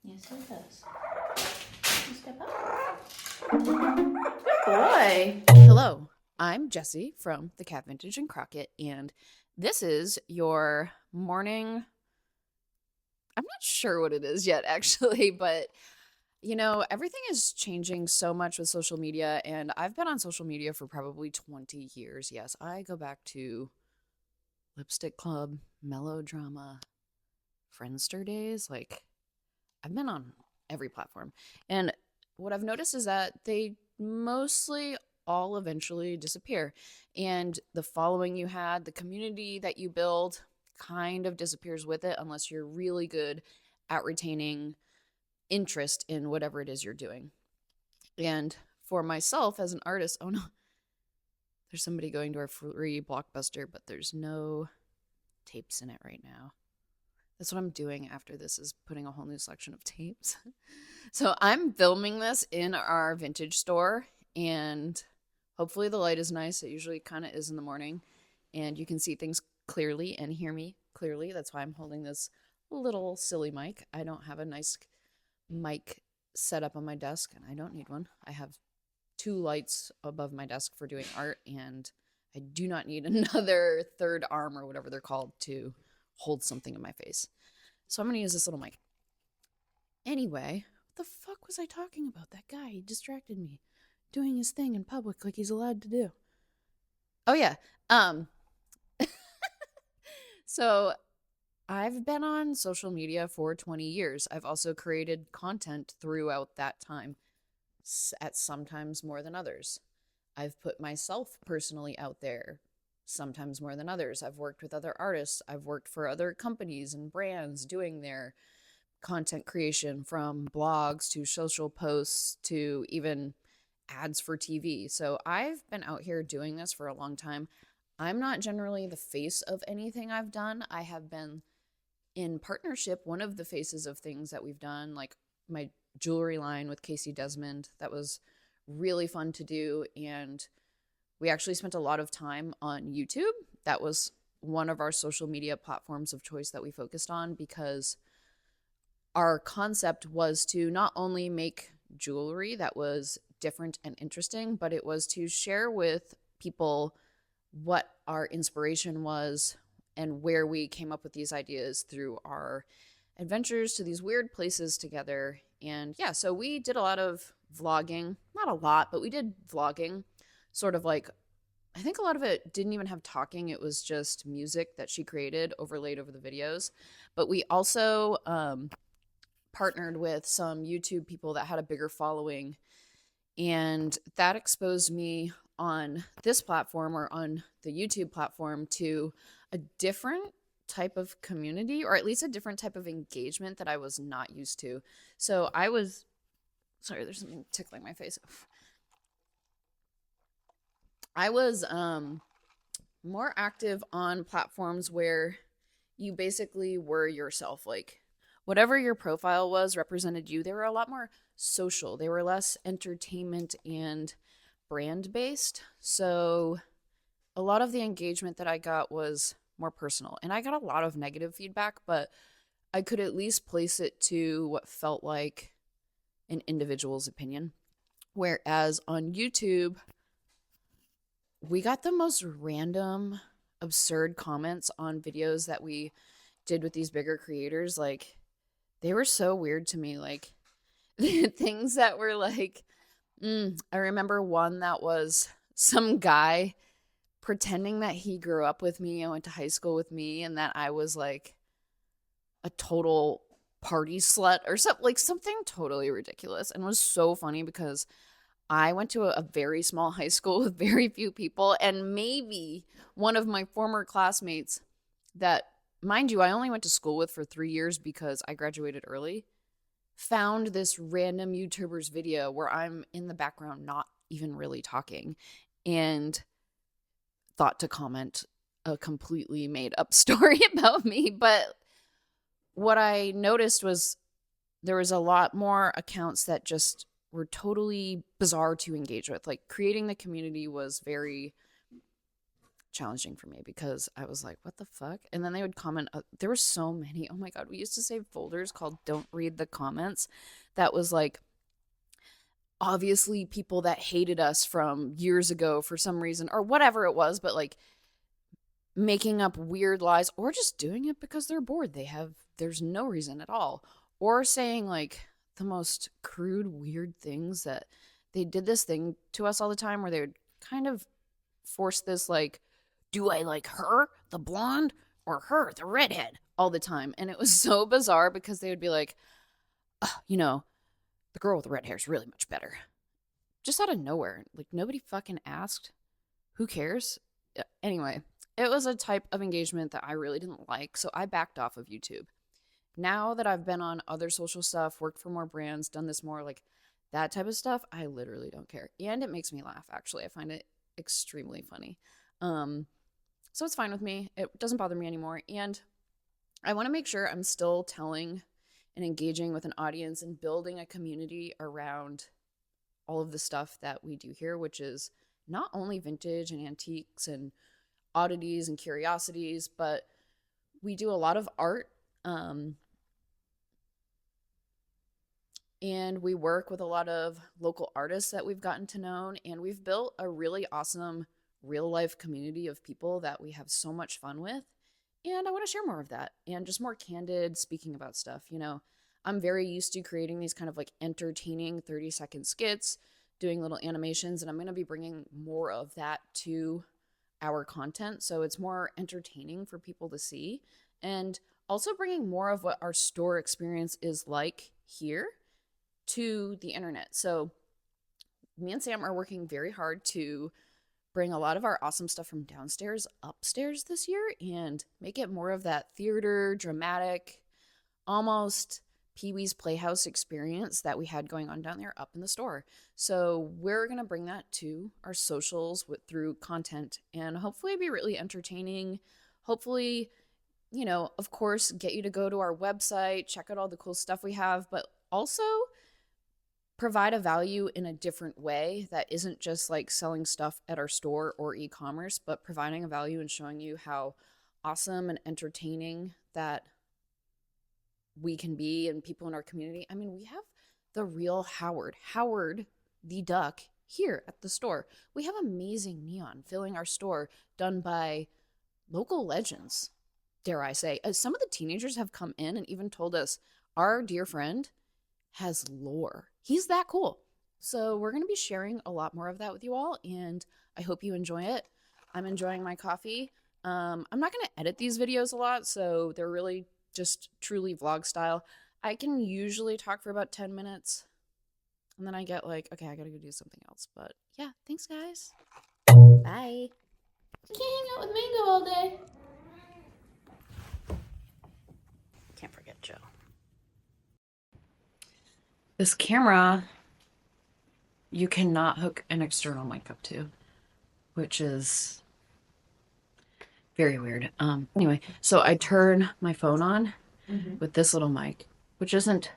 Yes, it does. You step up. Good boy. Hello, I'm Jesse from the Cat Vintage and Crockett, and this is your morning. I'm not sure what it is yet, actually, but everything is changing so much with social media, and I've been on social media for probably 20 years. Yes, I go back to Lipstick Club, Melodrama, Friendster days. Like, I've been on every platform. And what I've noticed is that they mostly all eventually disappear. And the following you had, the community that you build kind of disappears with it unless you're really good at retaining interest in whatever it is you're doing. And for myself as an artist, oh no, there's somebody going to our free Blockbuster, but there's no tapes in it right now. That's what I'm doing after this, is putting a whole new selection of tapes. So I'm filming this in our vintage store, and hopefully the light is nice. It usually kind of is in the morning, and you can see things clearly and hear me clearly. That's why I'm holding this little silly mic. I don't have a nice mic set up on my desk, and I don't need one. I have two lights above my desk for doing art, and I do not need another third arm or whatever they're called to hold something in my face. So I'm going to use this little mic. Anyway, what the fuck was I talking about? That guy, he distracted me doing his thing in public like he's allowed to do. Oh yeah. So I've been on social media for 20 years. I've also created content throughout that time, at sometimes more than others. I've put myself personally out there, sometimes more than others. I've worked with other artists. I've worked for other companies and brands doing their content creation, from blogs to social posts to even ads for TV. So I've been out here doing this for a long time. I'm not generally the face of anything I've done. I have been in partnership, one of the faces of things that we've done, like my jewelry line with Casey Desmond. That was really fun to do, and we actually spent a lot of time on YouTube. That was one of our social media platforms of choice that we focused on, because our concept was to not only make jewelry that was different and interesting, but it was to share with people what our inspiration was and where we came up with these ideas through our adventures to these weird places together. And yeah, so we did a lot of vlogging. Not a lot, but we did vlogging. Sort of like, I think a lot of it didn't even have talking. It was just music that she created overlaid over the videos. But we also partnered with some YouTube people that had a bigger following, and that exposed me on this platform, or on the YouTube platform, to a different type of community, or at least a different type of engagement that I was not used to. So I was, sorry, there's something tickling my face. I was more active on platforms where you basically were yourself. Like, whatever your profile was represented you. They were a lot more social. They were less entertainment and brand based. So a lot of the engagement that I got was more personal. And I got a lot of negative feedback, but I could at least place it to what felt like an individual's opinion. Whereas on YouTube, we got the most random, absurd comments on videos that we did with these bigger creators. Like, they were so weird to me. Like, things that were like, I remember one that was some guy pretending that he grew up with me and went to high school with me, and that I was like a total party slut or something, like something totally ridiculous. And it was so funny because I went to a very small high school with very few people, and maybe one of my former classmates that, mind you, I only went to school with for 3 years because I graduated early, found this random YouTuber's video where I'm in the background not even really talking, and thought to comment a completely made up story about me. But what I noticed was there was a lot more accounts that just were totally bizarre to engage with. Like, creating the community was very challenging for me because I was like, what the fuck? And then they would comment. There were so many. Oh my God. We used to save folders called Don't Read the Comments. That was like, obviously people that hated us from years ago for some reason or whatever it was, but like making up weird lies or just doing it because they're bored. There's no reason at all. Or saying like the most crude, weird things that they did this thing to us all the time where they would kind of force this like, do I like her, the blonde, or her, the redhead, all the time. And it was so bizarre because they would be like, you know, the girl with the red hair is really much better. Just out of nowhere. Like, nobody fucking asked. Who cares? Anyway, it was a type of engagement that I really didn't like, so I backed off of YouTube. Now that I've been on other social stuff, worked for more brands, done this more, like that type of stuff, I literally don't care. And it makes me laugh, actually. I find it extremely funny. So it's fine with me. It doesn't bother me anymore. And I want to make sure I'm still telling and engaging with an audience and building a community around all of the stuff that we do here, which is not only vintage and antiques and oddities and curiosities, but we do a lot of art. And we work with a lot of local artists that we've gotten to know, and we've built a really awesome real life community of people that we have so much fun with. And I want to share more of that and just more candid speaking about stuff. You know, I'm very used to creating these kind of like entertaining 30-second skits, doing little animations, and I'm going to be bringing more of that to our content. So it's more entertaining for people to see, and also bringing more of what our store experience is like here to the internet. So me and Sam are working very hard to bring a lot of our awesome stuff from downstairs upstairs this year and make it more of that theater, dramatic, almost Pee-wee's Playhouse experience that we had going on down there up in the store. So we're going to bring that to our socials through content and hopefully be really entertaining. Hopefully, you know, of course, get you to go to our website, check out all the cool stuff we have, but also provide a value in a different way that isn't just like selling stuff at our store or e-commerce, but providing a value and showing you how awesome and entertaining that we can be and people in our community. I mean, we have the real Howard the duck here at the store. We have amazing neon filling our store done by local legends, dare I say. Some of the teenagers have come in and even told us our dear friend has lore. He's that cool. So we're going to be sharing a lot more of that with you all, and I hope you enjoy it. I'm enjoying my coffee. I'm not going to edit these videos a lot, so they're really just truly vlog style. I can usually talk for about 10 minutes, and then I get like, okay, I got to go do something else. But yeah, thanks, guys. Bye. You can't hang out with Mango all day. Can't forget Joe. This camera, you cannot hook an external mic up to, which is very weird. Anyway, so I turn my phone on with this little mic, which isn't